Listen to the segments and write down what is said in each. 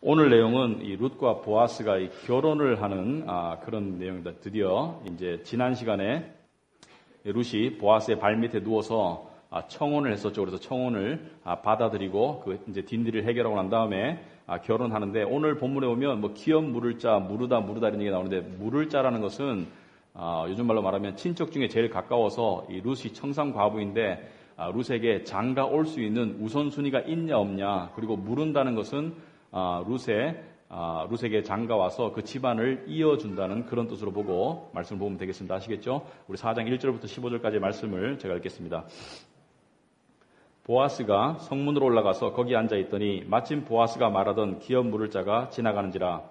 오늘 내용은 이 룻과 보아스가 이 결혼을 하는 그런 내용입니다. 드디어 이제 지난 시간에 룻이 보아스의 발밑에 누워서 청혼을 했었죠. 그래서 청혼을 받아들이고 그 이제 딘딜을 해결하고 난 다음에 결혼하는데, 오늘 본문에 보면 뭐 기업 물을 자, 무르다 이런 얘기가 나오는데, 물을 자라는 것은 요즘 말로 말하면 친척 중에 제일 가까워서 이 룻이 청산 과부인데 룻에게 장가 올 수 있는 우선순위가 있냐 없냐, 그리고 물은다는 것은 룻에게 장가 와서 그 집안을 이어준다는 그런 뜻으로 보고 말씀을 보면 되겠습니다. 아시겠죠? 우리 4장 1절부터 15절까지의 말씀을 제가 읽겠습니다. 보아스가 성문으로 올라가서 거기 앉아있더니 마침 보아스가 말하던 기업 물을 자가 지나가는지라.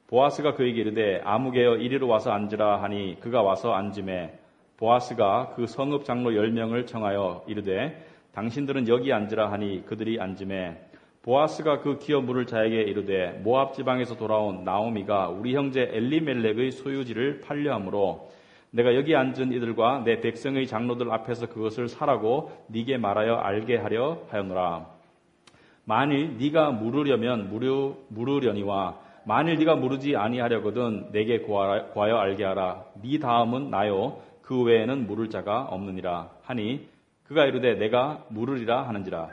보아스가 그에게 이르되 아무개여 이리로 와서 앉으라 하니 그가 와서 앉으매, 보아스가 그 성읍 장로 10명을 청하여 이르되 당신들은 여기 앉으라 하니 그들이 앉으매, 보아스가 그 기업 물을 자에게 이르되 모압 지방에서 돌아온 나오미가 우리 형제 엘리멜렉의 소유지를 팔려함으로 내가 여기 앉은 이들과 내 백성의 장로들 앞에서 그것을 사라고 네게 말하여 알게 하려 하였노라. 만일 네가 물으려면 물으려니와 만일 네가 물으지 아니하려거든 내게 구하여 알게 하라. 네 다음은 나요 그 외에는 물을 자가 없느니라 하니 그가 이르되 내가 물으리라 하는지라.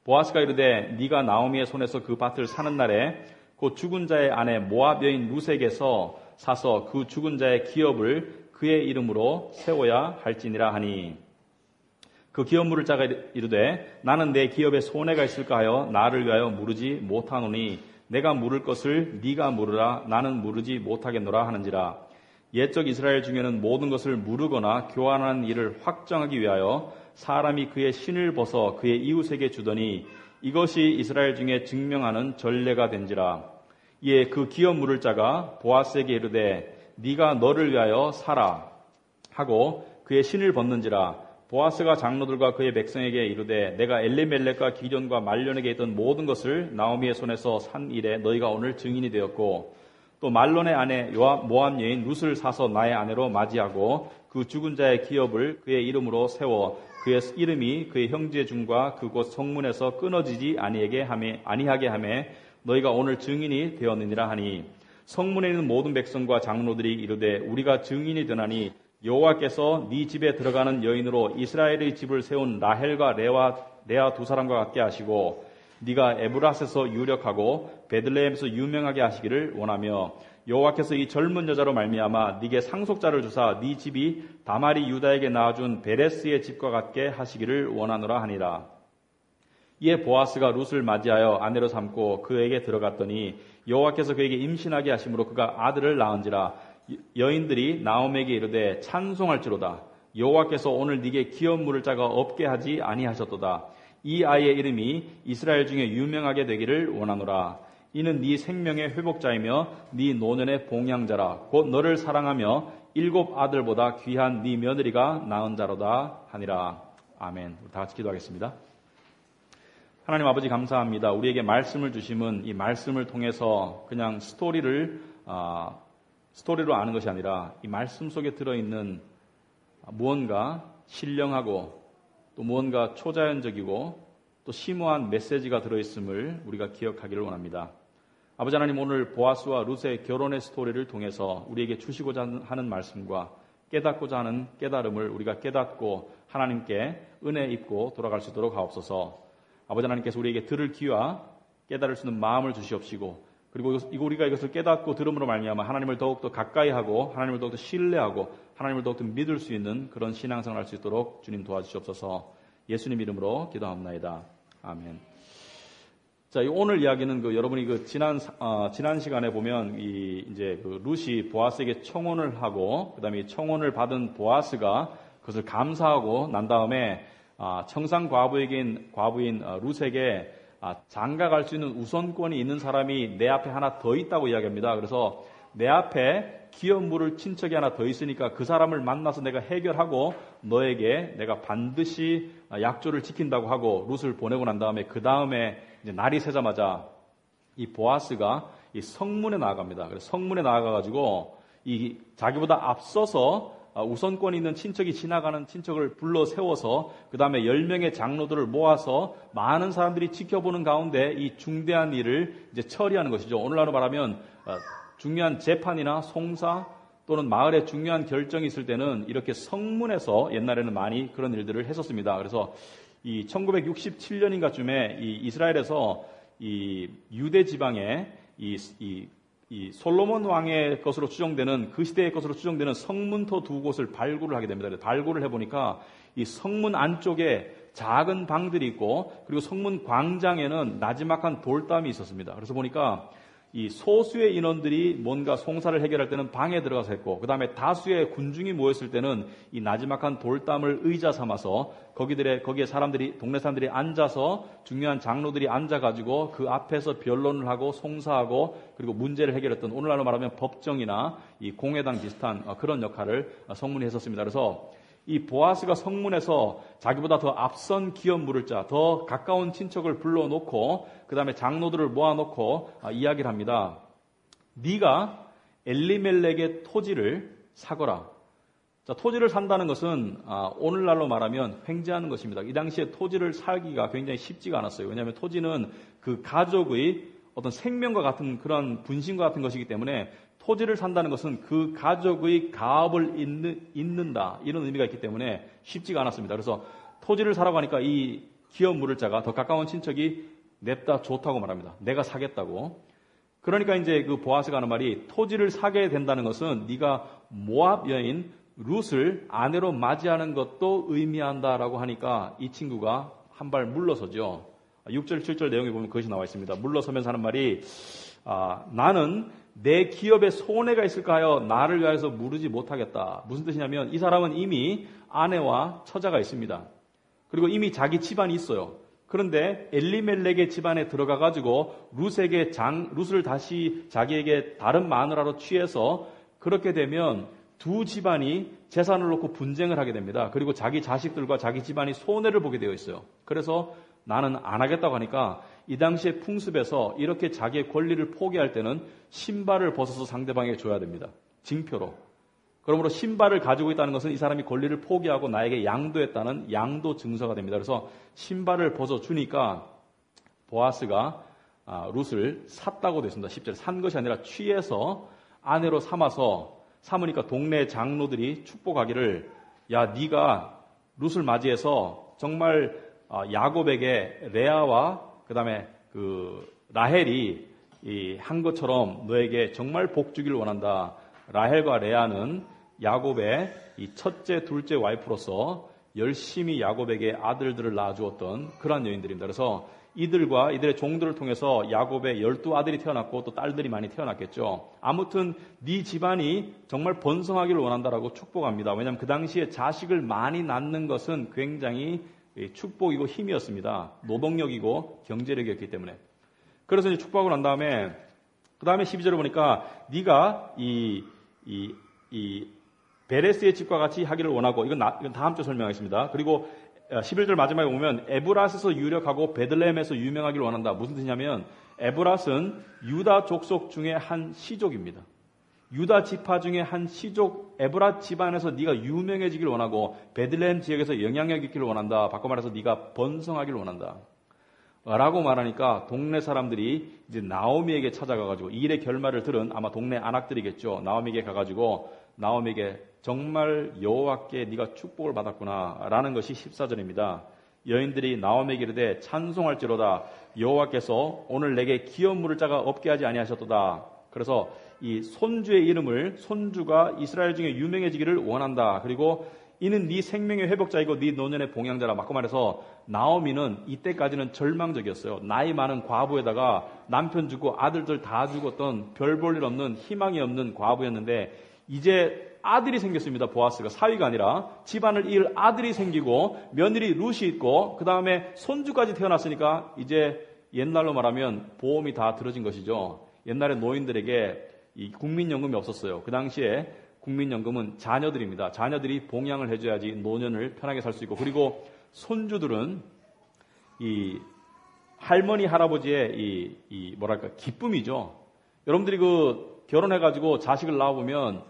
보아스가 이르되 네가 나오미의 손에서 그 밭을 사는 날에 곧 죽은 자의 아내 모압 여인 룻에게서 사서 그 죽은 자의 기업을 그의 이름으로 세워야 할지니라 하니, 그 기업 물을 자가 이르되 나는 내 기업에 손해가 있을까 하여 나를 위하여 물으지 못하노니 내가 물을 것을 네가 물으라. 나는 물으지 못하겠노라 하는지라. 옛적 이스라엘 중에는 모든 것을 물으거나 교환하는 일을 확정하기 위하여 사람이 그의 신을 벗어 그의 이웃에게 주더니 이것이 이스라엘 중에 증명하는 전례가 된지라. 이에 그 기업 물을 자가 보아스에게 이르되 네가 너를 위하여 사라 하고 그의 신을 벗는지라. 보아스가 장로들과 그의 백성에게 이르되 내가 엘리멜렉과 기련과 말론에게 있던 모든 것을 나오미의 손에서 산 일에 너희가 오늘 증인이 되었고, 또 말론의 아내 모압 여인 룻을 사서 나의 아내로 맞이하고 그 죽은 자의 기업을 그의 이름으로 세워 그의 이름이 그의 형제 중과 그곳 성문에서 끊어지지 아니하게 하매 너희가 오늘 증인이 되었느니라 하니, 성문에 있는 모든 백성과 장로들이 이르되 우리가 증인이 되나니 여호와께서 네 집에 들어가는 여인으로 이스라엘의 집을 세운 라헬과 레아 두 사람과 같게 하시고 네가 에브라스에서 유력하고 베들레헴에서 유명하게 하시기를 원하며, 여호와께서 이 젊은 여자로 말미암아 네게 상속자를 주사 네 집이 다말이 유다에게 낳아준 베레스의 집과 같게 하시기를 원하노라 하니라. 이에 보아스가 룻을 맞이하여 아내로 삼고 그에게 들어갔더니 여호와께서 그에게 임신하게 하심으로 그가 아들을 낳은지라. 여인들이 나오미에게 이르되 찬송할지로다. 여호와께서 오늘 네게 기업 물을 자가 없게 하지 아니하셨도다. 이 아이의 이름이 이스라엘 중에 유명하게 되기를 원하노라. 이는 네 생명의 회복자이며 네 노년의 봉양자라. 곧 너를 사랑하며 7 아들보다 귀한 네 며느리가 낳은 자로다 하니라. 아멘. 다 같이 기도하겠습니다. 하나님 아버지 감사합니다. 우리에게 말씀을 주심은 이 말씀을 통해서 그냥 스토리로 아는 것이 아니라 이 말씀 속에 들어있는 무언가 신령하고 또 무언가 초자연적이고 또 심오한 메시지가 들어있음을 우리가 기억하기를 원합니다. 아버지 하나님, 오늘 보아스와 룻의 결혼의 스토리를 통해서 우리에게 주시고자 하는 말씀과 깨닫고자 하는 깨달음을 우리가 깨닫고 하나님께 은혜 입고 돌아갈 수 있도록 하옵소서. 아버지 하나님께서 우리에게 들을 귀와 깨달을 수 있는 마음을 주시옵시고, 그리고 우리가 이것을 깨닫고 들음으로 말미암아 하나님을 더욱더 가까이 하고 하나님을 더욱더 신뢰하고 하나님을 더욱더 믿을 수 있는 그런 신앙생활을 할 수 있도록 주님 도와주시옵소서. 예수님 이름으로 기도합나이다. 아멘. 자, 오늘 이야기는 여러분이 지난 시간에 보면 이제 룻이 보아스에게 청혼을 하고 그다음에 청혼을 받은 보아스가 그것을 감사하고 난 다음에 청산 과부인 룻에게 장가 갈 수 있는 우선권이 있는 사람이 내 앞에 하나 더 있다고 이야기합니다. 그래서 내 앞에 기업 물을 친척이 하나 더 있으니까 그 사람을 만나서 내가 해결하고 너에게 내가 반드시 약조를 지킨다고 하고 룻을 보내고 난 다음에 그 다음에 이제 날이 새자마자 이 보아스가 이 성문에 나아갑니다. 그래서 성문에 나아가가지고 이 자기보다 앞서서 우선권이 있는 친척이 지나가는 친척을 불러 세워서 그 다음에 10명의 장로들을 모아서 많은 사람들이 지켜보는 가운데 이 중대한 일을 이제 처리하는 것이죠. 오늘날로 말하면 중요한 재판이나 송사 또는 마을에 중요한 결정이 있을 때는 이렇게 성문에서 옛날에는 많이 그런 일들을 했었습니다. 그래서 이 1967년인가쯤에 이 이스라엘에서 이 유대 지방에 이 솔로몬 왕의 것으로 추정되는 그 시대의 것으로 추정되는 성문터 두 곳을 발굴을 하게 됩니다. 발굴을 해보니까 이 성문 안쪽에 작은 방들이 있고 그리고 성문 광장에는 나지막한 돌담이 있었습니다. 그래서 보니까 이 소수의 인원들이 뭔가 송사를 해결할 때는 방에 들어가서 했고 그 다음에 다수의 군중이 모였을 때는 이 나지막한 돌담을 의자 삼아서 거기에 사람들이 동네 사람들이 앉아서 중요한 장로들이 앉아가지고 그 앞에서 변론을 하고 송사하고 그리고 문제를 해결했던 오늘날로 말하면 법정이나 이 공회당 비슷한 그런 역할을 성문이 했었습니다. 그래서 이 보아스가 성문에서 자기보다 더 앞선 기업 물을 자, 더 가까운 친척을 불러놓고 그 다음에 장로들을 모아놓고 이야기를 합니다. 네가 엘리멜렉의 토지를 사거라. 자, 토지를 산다는 것은 오늘날로 말하면 횡재하는 것입니다. 이 당시에 토지를 사기가 굉장히 쉽지가 않았어요. 왜냐하면 토지는 그 가족의 어떤 생명과 같은 그런 분신과 같은 것이기 때문에 토지를 산다는 것은 그 가족의 가업을 잇는다 이런 의미가 있기 때문에 쉽지가 않았습니다. 그래서 토지를 사라고 하니까 이 기업 물을 자가 더 가까운 친척이 냅다 좋다고 말합니다. 내가 사겠다고. 그러니까 이제 그 보아스가 하는 말이 토지를 사게 된다는 것은 네가 모압 여인 룻을 아내로 맞이하는 것도 의미한다라고 하니까 이 친구가 한 발 물러서죠. 6절 7절 내용에 보면 그것이 나와 있습니다. 물러서면서 하는 말이 나는 내 기업에 손해가 있을까 하여 나를 위하여서 무르지 못하겠다. 무슨 뜻이냐면 이 사람은 이미 아내와 처자가 있습니다. 그리고 이미 자기 집안이 있어요. 그런데 엘리멜렉의 집안에 들어가가지고 룻을 다시 자기에게 다른 마누라로 취해서 그렇게 되면 두 집안이 재산을 놓고 분쟁을 하게 됩니다. 그리고 자기 자식들과 자기 집안이 손해를 보게 되어 있어요. 그래서 나는 안 하겠다고 하니까 이 당시의 풍습에서 이렇게 자기의 권리를 포기할 때는 신발을 벗어서 상대방에게 줘야 됩니다. 징표로. 그러므로 신발을 가지고 있다는 것은 이 사람이 권리를 포기하고 나에게 양도했다는 양도 증서가 됩니다. 그래서 신발을 벗어주니까 보아스가 룻을 샀다고 되어 있습니다. 10절에 산 것이 아니라 취해서 아내로 삼으니까 동네 장로들이 축복하기를 야 네가 룻을 맞이해서 정말 야곱에게 레아와 그 다음에 그 라헬이 한 것처럼 너에게 정말 복 주기를 원한다. 라헬과 레아는 야곱의 이 첫째, 둘째 와이프로서 열심히 야곱에게 아들들을 낳아주었던 그러한 여인들입니다. 그래서 이들과 이들의 종들을 통해서 야곱의 12아들이 태어났고 또 딸들이 많이 태어났겠죠. 아무튼 네 집안이 정말 번성하기를 원한다라고 축복합니다. 왜냐하면 그 당시에 자식을 많이 낳는 것은 굉장히 축복이고 힘이었습니다. 노동력이고 경제력이었기 때문에. 그래서 이제 축복하고 난 다음에 그 다음에 12절을 보니까 네가 이 베레스의 집과 같이 하기를 원하고 이건 다음 주 설명하겠습니다. 그리고 11절 마지막에 보면 에브라스에서 유력하고 베들레헴에서 유명하기를 원한다. 무슨 뜻이냐면 에브라스는 유다 족속 중에 한 시족입니다. 유다 지파 중에 한 시족 에브라 집안에서 네가 유명해지기를 원하고 베들레헴 지역에서 영향력 있기를 원한다. 바꿔 말해서 네가 번성하기를 원한다. 라고 말하니까 동네 사람들이 이제 나오미에게 찾아가가지고 이 일의 결말을 들은 아마 동네 안악들이겠죠. 나오미에게 가가지고 나오미에게 정말 여호와께 네가 축복을 받았구나 라는 것이 14절입니다. 여인들이 나오미에게 이르되 찬송할지로다 여호와께서 오늘 내게 기업 물을 자가 없게 하지 아니하셨도다. 그래서 이 손주의 이름을 손주가 이스라엘 중에 유명해지기를 원한다. 그리고 이는 네 생명의 회복자이고 네 노년의 봉양자라. 맞고 말해서 나오미는 이때까지는 절망적이었어요. 나이 많은 과부에다가 남편 죽고 아들들 다 죽었던 별 볼 일 없는 희망이 없는 과부였는데 이제 아들이 생겼습니다. 보아스가 사위가 아니라 집안을 이을 아들이 생기고 며느리 룻이 있고 그 다음에 손주까지 태어났으니까 이제 옛날로 말하면 보험이 다 들어진 것이죠. 옛날에 노인들에게 이 국민연금이 없었어요. 그 당시에 국민연금은 자녀들입니다. 자녀들이 봉양을 해줘야지 노년을 편하게 살 수 있고 그리고 손주들은 이 할머니 할아버지의 이 뭐랄까 기쁨이죠. 여러분들이 그 결혼해가지고 자식을 낳아보면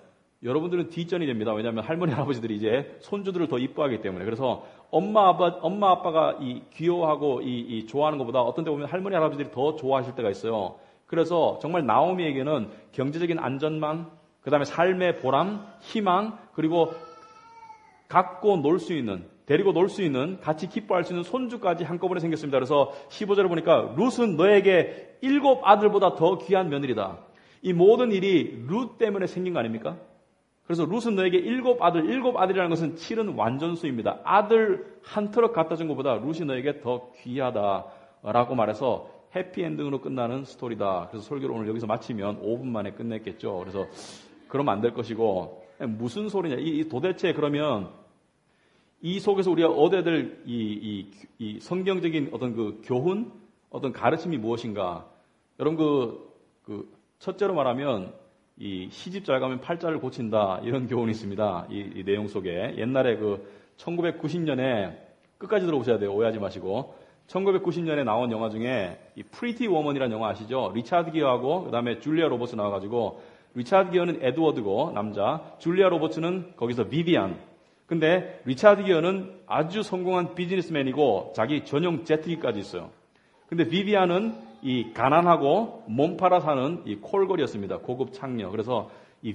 여러분들은 뒷전이 됩니다. 왜냐하면 할머니, 할아버지들이 이제 손주들을 더 이뻐하기 때문에. 그래서 엄마, 아빠가 이 귀여워하고 이 좋아하는 것보다 어떤 데 보면 할머니, 할아버지들이 더 좋아하실 때가 있어요. 그래서 정말 나오미에게는 경제적인 안전망, 그 다음에 삶의 보람, 희망, 그리고 갖고 놀 수 있는, 데리고 놀 수 있는, 같이 기뻐할 수 있는 손주까지 한꺼번에 생겼습니다. 그래서 15절에 보니까 룻은 너에게 7 아들보다 더 귀한 며느리다. 이 모든 일이 룻 때문에 생긴 거 아닙니까? 그래서 룻은 너에게 7 아들이라는 것은 7은 완전수입니다. 아들 한 트럭 갖다 준 것보다 룻이 너에게 더 귀하다라고 말해서 해피엔딩으로 끝나는 스토리다. 그래서 설교를 오늘 여기서 마치면 5분 만에 끝냈겠죠. 그래서 그러면 안 될 것이고, 무슨 소리냐. 이 도대체 그러면 이 속에서 우리가 얻어야 될 이 성경적인 어떤 그 교훈, 어떤 가르침이 무엇인가. 여러분 첫째로 말하면 이 시집 잘 가면 팔자를 고친다. 이런 교훈이 있습니다. 이 내용 속에. 옛날에 1990년에 끝까지 들어보셔야 돼요. 오해하지 마시고. 1990년에 나온 영화 중에 이 프리티 워먼이라는 영화 아시죠? 리차드 기어하고 그다음에 줄리아 로버츠 나와가지고 리차드 기어는 에드워드고 남자, 줄리아 로버츠는 거기서 비비안. 근데 리차드 기어는 아주 성공한 비즈니스맨이고 자기 전용 제트기까지 있어요. 근데 비비안은 이 가난하고 몸 팔아 사는 이 콜걸이었습니다. 고급 창녀. 그래서 이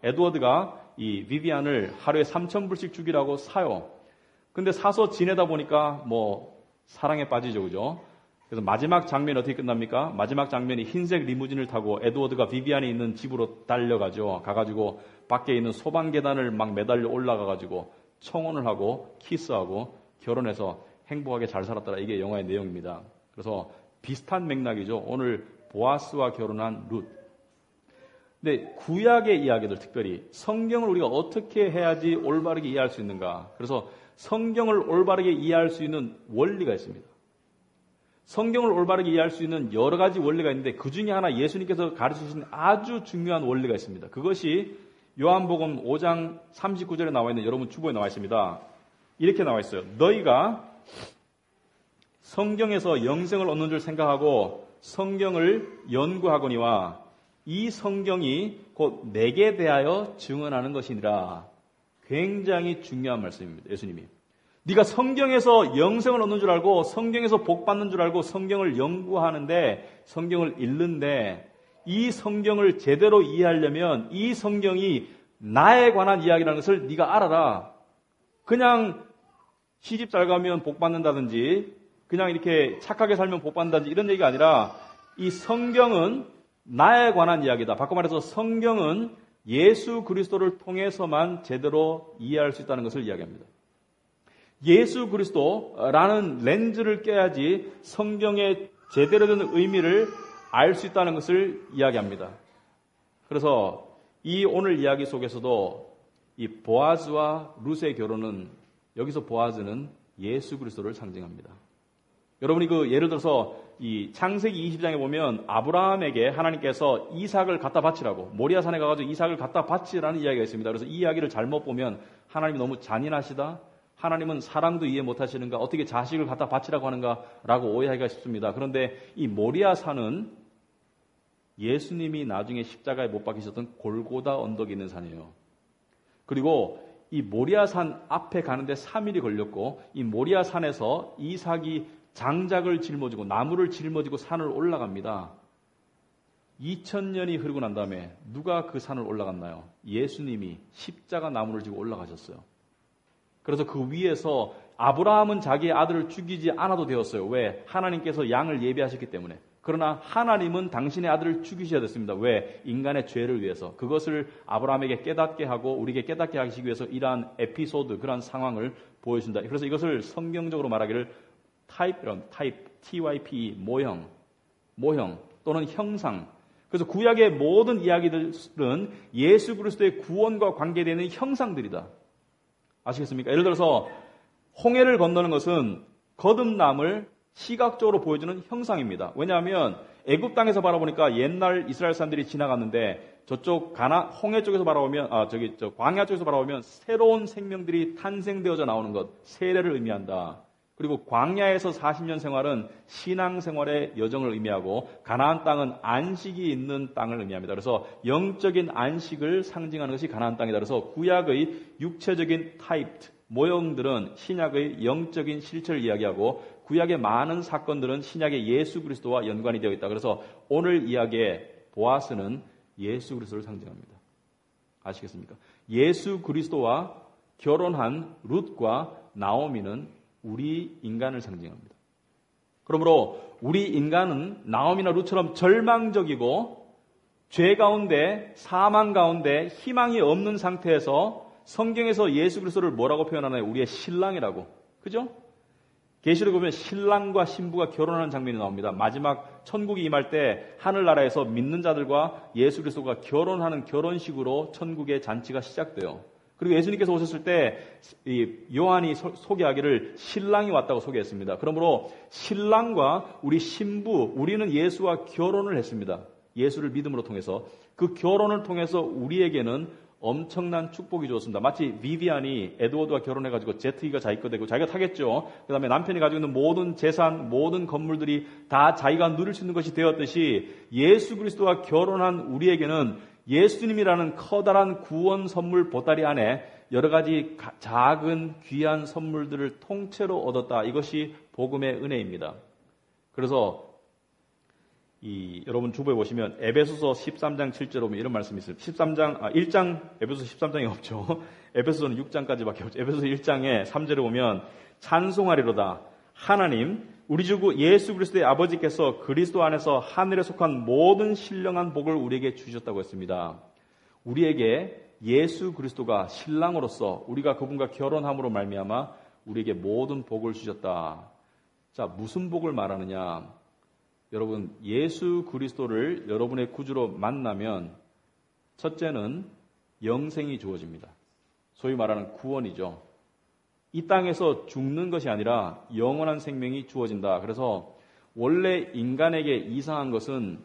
에드워드가 이 비비안을 하루에 3,000불씩 주기라고 사요. 근데 사서 지내다 보니까 사랑에 빠지죠, 그죠? 그래서 마지막 장면이 어떻게 끝납니까? 마지막 장면이 흰색 리무진을 타고 에드워드가 비비안이 있는 집으로 달려가죠. 가가지고 밖에 있는 소방 계단을 막 매달려 올라가가지고 청혼을 하고 키스하고 결혼해서 행복하게 잘 살았더라. 이게 영화의 내용입니다. 그래서 비슷한 맥락이죠. 오늘 보아스와 결혼한 룻. 근데 구약의 이야기들, 특별히 성경을 우리가 어떻게 해야지 올바르게 이해할 수 있는가? 그래서 성경을 올바르게 이해할 수 있는 원리가 있습니다. 성경을 올바르게 이해할 수 있는 여러 가지 원리가 있는데 그 중에 하나 예수님께서 가르치신 아주 중요한 원리가 있습니다. 그것이 요한복음 5장 39절에 나와 있는 여러분 주보에 나와 있습니다. 이렇게 나와 있어요. 너희가 성경에서 영생을 얻는 줄 생각하고 성경을 연구하거니와 이 성경이 곧 내게 대하여 증언하는 것이니라. 굉장히 중요한 말씀입니다. 예수님이. 네가 성경에서 영생을 얻는 줄 알고 성경에서 복 받는 줄 알고 성경을 연구하는데 성경을 읽는데 이 성경을 제대로 이해하려면 이 성경이 나에 관한 이야기라는 것을 네가 알아라. 그냥 시집 잘 가면 복 받는다든지 그냥 이렇게 착하게 살면 복 받는다든지 이런 얘기가 아니라 이 성경은 나에 관한 이야기다. 바꿔 말해서 성경은 예수 그리스도를 통해서만 제대로 이해할 수 있다는 것을 이야기합니다. 예수 그리스도라는 렌즈를 껴야지 성경의 제대로 된 의미를 알 수 있다는 것을 이야기합니다. 그래서 이 오늘 이야기 속에서도 이 보아즈와 룻의 결혼은 여기서 보아즈는 예수 그리스도를 상징합니다. 여러분이 예를 들어서 이 창세기 20장에 보면 아브라함에게 하나님께서 이삭을 갖다 바치라고 모리아산에 가가지고 이삭을 갖다 바치라는 이야기가 있습니다. 그래서 이 이야기를 잘못 보면 하나님이 너무 잔인하시다. 하나님은 사랑도 이해 못하시는가? 어떻게 자식을 갖다 바치라고 하는가라고 오해하기가 쉽습니다. 그런데 이 모리아산은 예수님이 나중에 십자가에 못 박히셨던 골고다 언덕이 있는 산이에요. 그리고 이 모리아산 앞에 가는데 3일이 걸렸고 이 모리아산에서 이삭이 장작을 짊어지고 나무를 짊어지고 산을 올라갑니다. 2000년이 흐르고 난 다음에 누가 그 산을 올라갔나요? 예수님이 십자가 나무를 지고 올라가셨어요. 그래서 그 위에서 아브라함은 자기의 아들을 죽이지 않아도 되었어요. 왜? 하나님께서 양을 예비하셨기 때문에. 그러나 하나님은 당신의 아들을 죽이셔야 됐습니다. 왜? 인간의 죄를 위해서. 그것을 아브라함에게 깨닫게 하고 우리에게 깨닫게 하시기 위해서 이러한 에피소드, 그러한 상황을 보여준다. 그래서 이것을 성경적으로 말하기를 타입, TYPE, 모형 또는 형상. 그래서 구약의 모든 이야기들은 예수 그리스도의 구원과 관계되는 형상들이다. 아시겠습니까? 예를 들어서 홍해를 건너는 것은 거듭남을 시각적으로 보여주는 형상입니다. 왜냐하면 애굽 땅에서 바라보니까 옛날 이스라엘 사람들이 지나갔는데 저쪽 홍해 쪽에서 바라보면 광야 쪽에서 바라보면 새로운 생명들이 탄생되어져 나오는 것, 세례를 의미한다. 그리고 광야에서 40년 생활은 신앙생활의 여정을 의미하고 가나안 땅은 안식이 있는 땅을 의미합니다. 그래서 영적인 안식을 상징하는 것이 가나안 땅이다. 그래서 구약의 육체적인 타입, 모형들은 신약의 영적인 실체를 이야기하고 구약의 많은 사건들은 신약의 예수 그리스도와 연관이 되어 있다. 그래서 오늘 이야기의 보아스는 예수 그리스도를 상징합니다. 아시겠습니까? 예수 그리스도와 결혼한 룻과 나오미는 우리 인간을 상징합니다. 그러므로 우리 인간은 나오미나 룻처럼 절망적이고 죄 가운데 사망 가운데 희망이 없는 상태에서 성경에서 예수 그리스도를 뭐라고 표현하나요? 우리의 신랑이라고. 그죠? 계시록 보면 신랑과 신부가 결혼하는 장면이 나옵니다. 마지막 천국이 임할 때 하늘나라에서 믿는 자들과 예수 그리스도가 결혼하는 결혼식으로 천국의 잔치가 시작돼요. 그리고 예수님께서 오셨을 때 요한이 소개하기를 신랑이 왔다고 소개했습니다. 그러므로 신랑과 우리 신부, 우리는 예수와 결혼을 했습니다. 예수를 믿음으로 통해서. 그 결혼을 통해서 우리에게는 엄청난 축복이 주었습니다. 마치 비비안이 에드워드와 결혼해가지고 제트기가 자기 거 되고 자기가 타겠죠. 그 다음에 남편이 가지고 있는 모든 재산, 모든 건물들이 다 자기가 누릴 수 있는 것이 되었듯이 예수 그리스도와 결혼한 우리에게는 예수님이라는 커다란 구원 선물 보따리 안에 여러 가지 작은 귀한 선물들을 통째로 얻었다. 이것이 복음의 은혜입니다. 그래서 여러분 주보에 보시면 에베소서 13장 7절에 보면 이런 말씀이 있어요. 1장 에베소서 13장이 없죠. 에베소서는 6장까지밖에 없죠. 에베소서 1장에 3절에 보면 찬송하리로다. 하나님 우리 주 예수 그리스도의 아버지께서 그리스도 안에서 하늘에 속한 모든 신령한 복을 우리에게 주셨다고 했습니다. 우리에게 예수 그리스도가 신랑으로서 우리가 그분과 결혼함으로 말미암아 우리에게 모든 복을 주셨다. 자, 무슨 복을 말하느냐? 여러분, 예수 그리스도를 여러분의 구주로 만나면 첫째는 영생이 주어집니다. 소위 말하는 구원이죠. 이 땅에서 죽는 것이 아니라 영원한 생명이 주어진다. 그래서 원래 인간에게 이상한 것은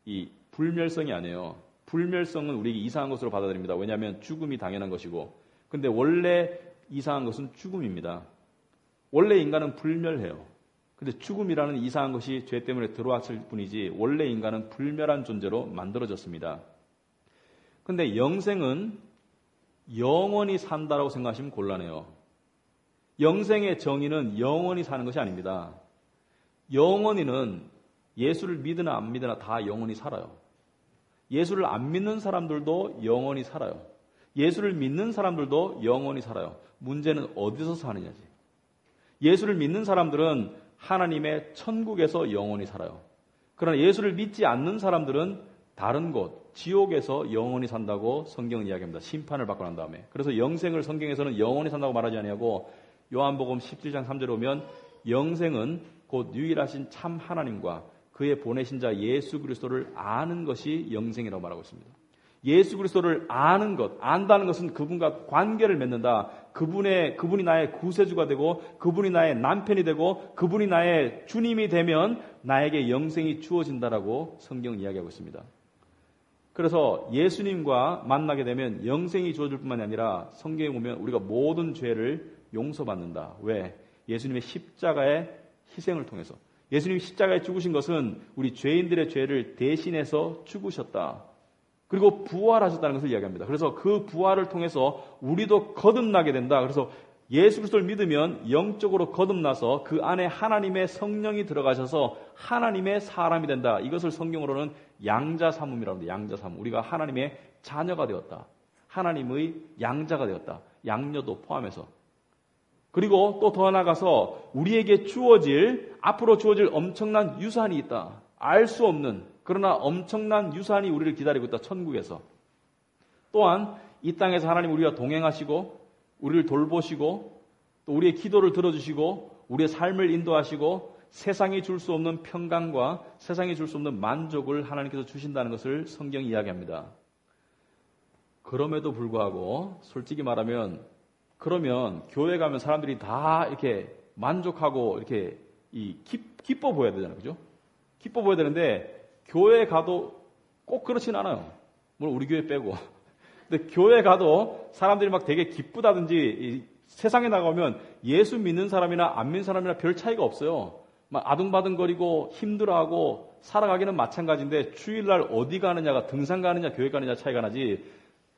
이 불멸성이 아니에요. 불멸성은 우리에게 이상한 것으로 받아들입니다. 왜냐하면 죽음이 당연한 것이고. 근데 원래 이상한 것은 죽음입니다. 원래 인간은 불멸해요. 근데 죽음이라는 이상한 것이 죄 때문에 들어왔을 뿐이지 원래 인간은 불멸한 존재로 만들어졌습니다. 근데 영생은 영원히 산다라고 생각하시면 곤란해요. 영생의 정의는 영원히 사는 것이 아닙니다. 영원히는 예수를 믿으나 안 믿으나 다 영원히 살아요. 예수를 안 믿는 사람들도 영원히 살아요. 예수를 믿는 사람들도 영원히 살아요. 문제는 어디서 사느냐지. 예수를 믿는 사람들은 하나님의 천국에서 영원히 살아요. 그러나 예수를 믿지 않는 사람들은 다른 곳, 지옥에서 영원히 산다고 성경은 이야기합니다. 심판을 받고 난 다음에. 그래서 영생을 성경에서는 영원히 산다고 말하지 아니하고 요한복음 17장 3절에 보면 영생은 곧 유일하신 참 하나님과 그의 보내신 자 예수 그리스도를 아는 것이 영생이라고 말하고 있습니다. 예수 그리스도를 아는 것, 안다는 것은 그분과 관계를 맺는다. 그분이 나의 구세주가 되고 그분이 나의 남편이 되고 그분이 나의 주님이 되면 나에게 영생이 주어진다라고 성경은 이야기하고 있습니다. 그래서 예수님과 만나게 되면 영생이 주어질 뿐만이 아니라 성경에 보면 우리가 모든 죄를 용서받는다. 왜? 예수님의 십자가의 희생을 통해서. 예수님이 십자가에 죽으신 것은 우리 죄인들의 죄를 대신해서 죽으셨다. 그리고 부활하셨다는 것을 이야기합니다. 그래서 그 부활을 통해서 우리도 거듭나게 된다. 그래서 예수 그리스도를 믿으면 영적으로 거듭나서 그 안에 하나님의 성령이 들어가셔서 하나님의 사람이 된다. 이것을 성경으로는 양자삼음이라고 합니다. 양자삼음. 우리가 하나님의 자녀가 되었다. 하나님의 양자가 되었다. 양녀도 포함해서. 그리고 또 더 나아가서 우리에게 앞으로 주어질 엄청난 유산이 있다. 알 수 없는 그러나 엄청난 유산이 우리를 기다리고 있다. 천국에서. 또한 이 땅에서 하나님 우리와 동행하시고 우리를 돌보시고 또 우리의 기도를 들어주시고 우리의 삶을 인도하시고 세상이 줄 수 없는 평강과 세상이 줄 수 없는 만족을 하나님께서 주신다는 것을 성경이 이야기합니다. 그럼에도 불구하고 솔직히 말하면 그러면 교회 가면 사람들이 다 이렇게 만족하고 이렇게 기뻐 보여야 되잖아요. 그죠? 기뻐 보여야 되는데 교회 가도 꼭 그렇진 않아요. 물론 우리 교회 빼고. 근데 교회 가도 사람들이 막 되게 기쁘다든지 세상에 나가면 예수 믿는 사람이나 안 믿는 사람이나 별 차이가 없어요. 막 아둥바둥거리고 힘들어하고 살아가기는 마찬가지인데 주일날 어디 가느냐가 등산 가느냐 교회 가느냐 차이가 나지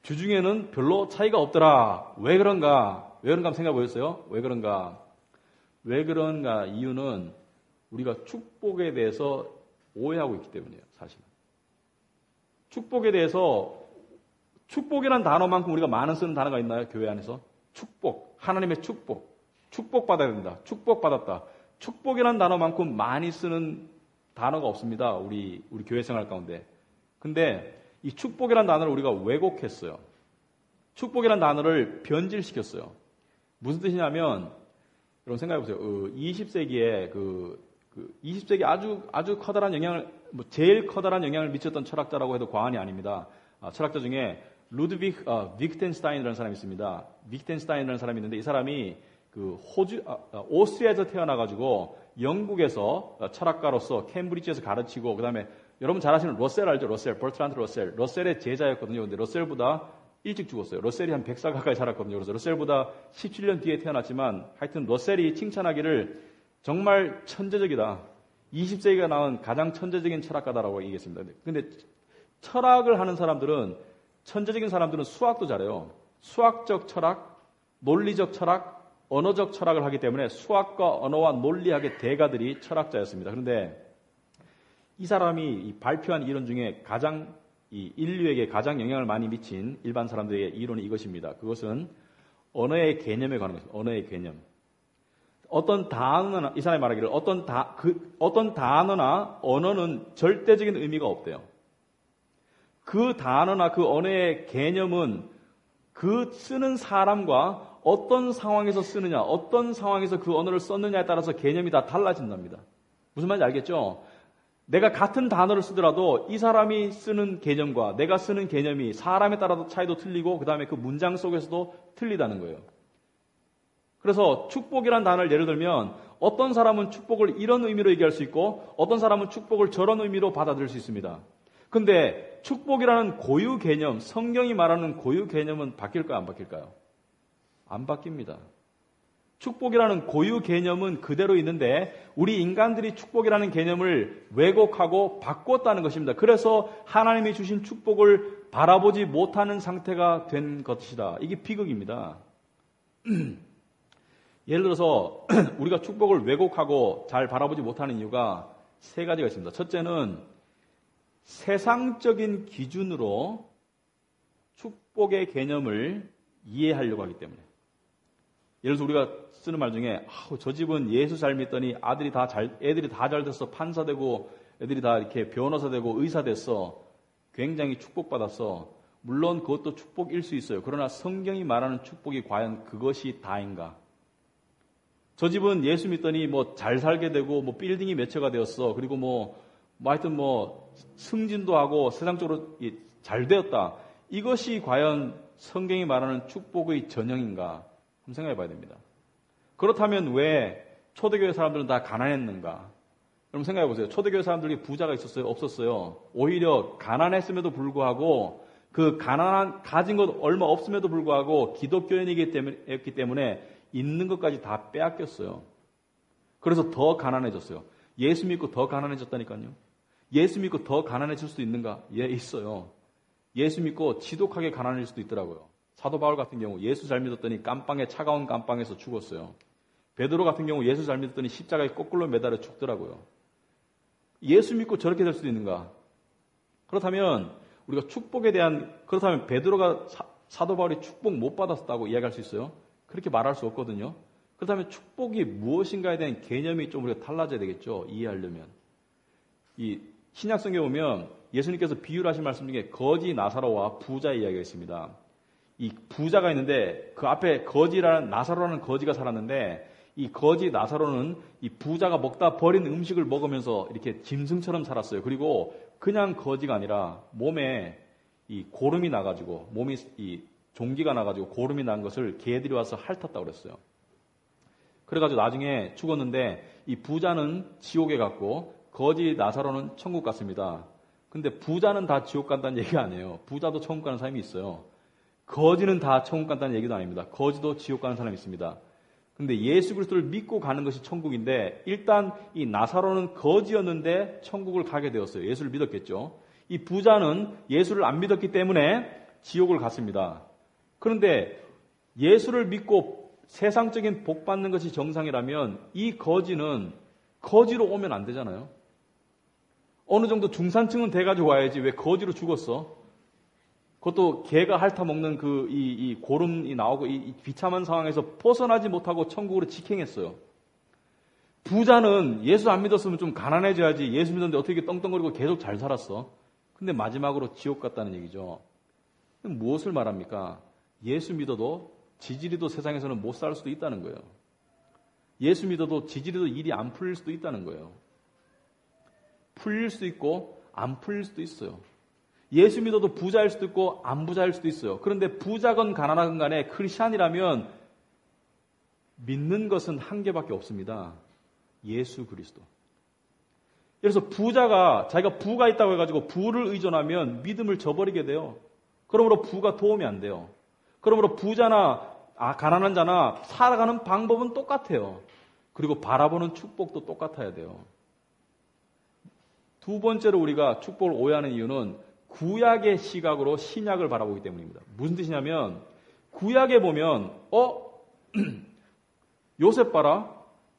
주중에는 별로 차이가 없더라. 왜 그런가? 왜 그런가 한번 생각해 보셨어요? 왜 그런가? 왜 그런가? 이유는 우리가 축복에 대해서 오해하고 있기 때문이에요. 사실은. 축복에 대해서 축복이라는 단어만큼 우리가 많은 쓰는 단어가 있나요? 교회 안에서? 축복. 하나님의 축복. 축복받아야 된다. 축복받았다. 축복이라는 단어만큼 많이 쓰는 단어가 없습니다. 우리 교회 생활 가운데. 근데 이 축복이라는 단어를 우리가 왜곡했어요. 축복이라는 단어를 변질시켰어요. 무슨 뜻이냐면 여러분 생각해 보세요. 20세기에 20세기 아주 커다란 영향을 제일 커다란 영향을 미쳤던 철학자라고 해도 과언이 아닙니다. 철학자 중에 루드비히 위트겐슈타인이라는 사람이 있습니다. 위트겐슈타인이라는 사람이 있는데 이 사람이 오스트리아에서 태어나가지고 영국에서 철학가로서 캠브리지에서 가르치고 그다음에 여러분 잘 아시는 러셀 알죠? 버트란드 러셀의 제자였거든요. 근데 러셀보다 일찍 죽었어요. 러셀이 한 100살 가까이 살았거든요. 그래서 러셀보다 17년 뒤에 태어났지만 하여튼 러셀이 칭찬하기를 정말 천재적이다. 20세기가 나온 가장 천재적인 철학가다라고 얘기했습니다. 근데 철학을 하는 사람들은 천재적인 사람들은 수학도 잘해요. 수학적 철학, 논리적 철학, 언어적 철학을 하기 때문에 수학과 언어와 논리학의 대가들이 철학자였습니다. 그런데 이 사람이 발표한 이론 중에 가장 이 인류에게 가장 영향을 많이 미친 일반 사람들의 이론이 이것입니다. 그것은 언어의 개념에 관한 것입니다. 언어의 개념. 어떤 단어나 이 사람이 말하기를 어떤 단어나 언어는 절대적인 의미가 없대요. 그 단어나 그 언어의 개념은 그 쓰는 사람과 어떤 상황에서 쓰느냐, 어떤 상황에서 그 언어를 썼느냐에 따라서 개념이 다 달라진답니다. 무슨 말인지 알겠죠? 내가 같은 단어를 쓰더라도 이 사람이 쓰는 개념과 내가 쓰는 개념이 사람에 따라서 차이도 틀리고 그 다음에 그 문장 속에서도 틀리다는 거예요. 그래서 축복이라는 단어를 예를 들면 어떤 사람은 축복을 이런 의미로 얘기할 수 있고 어떤 사람은 축복을 저런 의미로 받아들일 수 있습니다. 근데 축복이라는 고유 개념, 성경이 말하는 고유 개념은 바뀔까요? 안 바뀔까요? 안 바뀝니다. 축복이라는 고유 개념은 그대로 있는데 우리 인간들이 축복이라는 개념을 왜곡하고 바꿨다는 것입니다. 그래서 하나님이 주신 축복을 바라보지 못하는 상태가 된 것이다. 이게 비극입니다. 예를 들어서 우리가 축복을 왜곡하고 잘 바라보지 못하는 이유가 세 가지가 있습니다. 첫째는 세상적인 기준으로 축복의 개념을 이해하려고 하기 때문에. 예를 들어서 우리가 쓰는 말 중에 저 집은 예수 잘 믿더니 애들이 다 잘 됐어. 판사 되고 애들이 다 이렇게 변호사 되고 의사 됐어. 굉장히 축복받았어. 물론 그것도 축복일 수 있어요. 그러나 성경이 말하는 축복이 과연 그것이 다인가? 저 집은 예수 믿더니 잘 살게 되고 빌딩이 몇 채가 되었어. 그리고 하여튼 승진도 하고 세상적으로 잘 되었다. 이것이 과연 성경이 말하는 축복의 전형인가? 한번 생각해 봐야 됩니다. 그렇다면 왜 초대교회 사람들은 다 가난했는가? 여러분 생각해 보세요. 초대교회 사람들이 부자가 있었어요? 없었어요? 오히려 가난했음에도 불구하고 그 가진 것 얼마 없음에도 불구하고 기독교인이기 때문에 있는 것까지 다 빼앗겼어요. 그래서 더 가난해졌어요. 예수 믿고 더 가난해졌다니까요. 예수 믿고 더 가난해질 수도 있는가? 예, 있어요. 예수 믿고 지독하게 가난해질 수도 있더라고요. 사도 바울 같은 경우 예수 잘 믿었더니 차가운 깜빵에서 죽었어요. 베드로 같은 경우 예수 잘 믿었더니 십자가에 거꾸로 매달려 죽더라고요. 예수 믿고 저렇게 될 수도 있는가? 그렇다면 우리가 그렇다면 베드로가 사도 바울이 축복 못 받았다고 이야기할 수 있어요? 그렇게 말할 수 없거든요. 그렇다면 축복이 무엇인가에 대한 개념이 좀 우리가 달라져야 되겠죠. 이해하려면. 이 신약 성경에 보면 예수님께서 비유를 하신 말씀 중에 거지 나사로와 부자의 이야기가 있습니다. 이 부자가 있는데 그 앞에 나사로라는 거지가 살았는데 이 거지 나사로는 이 부자가 먹다 버린 음식을 먹으면서 이렇게 짐승처럼 살았어요. 그리고 그냥 거지가 아니라 몸에 이 고름이 나가지고 몸이 이 종기가 나가지고 고름이 난 것을 개들이 와서 핥았다고 그랬어요. 그래가지고 나중에 죽었는데 이 부자는 지옥에 갔고 거지 나사로는 천국 갔습니다. 근데 부자는 다 지옥 간다는 얘기가 아니에요. 부자도 천국 가는 사람이 있어요. 거지는 다 천국 간다는 얘기도 아닙니다. 거지도 지옥 가는 사람이 있습니다. 근데 예수 그리스도를 믿고 가는 것이 천국인데 일단 이 나사로는 거지였는데 천국을 가게 되었어요. 예수를 믿었겠죠. 이 부자는 예수를 안 믿었기 때문에 지옥을 갔습니다. 그런데 예수를 믿고 세상적인 복 받는 것이 정상이라면 이 거지는 거지로 오면 안 되잖아요. 어느 정도 중산층은 돼가지고 와야지 왜 거지로 죽었어? 그것도 개가 핥아먹는 이 고름이 나오고 이 비참한 상황에서 벗어나지 못하고 천국으로 직행했어요. 부자는 예수 안 믿었으면 좀 가난해져야지 예수 믿었는데 어떻게 떵떵거리고 계속 잘 살았어? 근데 마지막으로 지옥 갔다는 얘기죠. 무엇을 말합니까? 예수 믿어도 지지리도 세상에서는 못 살 수도 있다는 거예요. 예수 믿어도 지지리도 일이 안 풀릴 수도 있다는 거예요. 풀릴 수도 있고 안 풀릴 수도 있어요. 예수 믿어도 부자일 수도 있고 안 부자일 수도 있어요. 그런데 부자건 가난하건 간에 크리스찬이라면 믿는 것은 한 개밖에 없습니다. 예수 그리스도. 그래서 부자가 자기가 부가 있다고 해가지고 부를 의존하면 믿음을 저버리게 돼요. 그러므로 부가 도움이 안 돼요. 그러므로 부자나 가난한 자나 살아가는 방법은 똑같아요. 그리고 바라보는 축복도 똑같아야 돼요. 두 번째로 우리가 축복을 오해하는 이유는 구약의 시각으로 신약을 바라보기 때문입니다. 무슨 뜻이냐면 구약에 보면 요셉 봐라.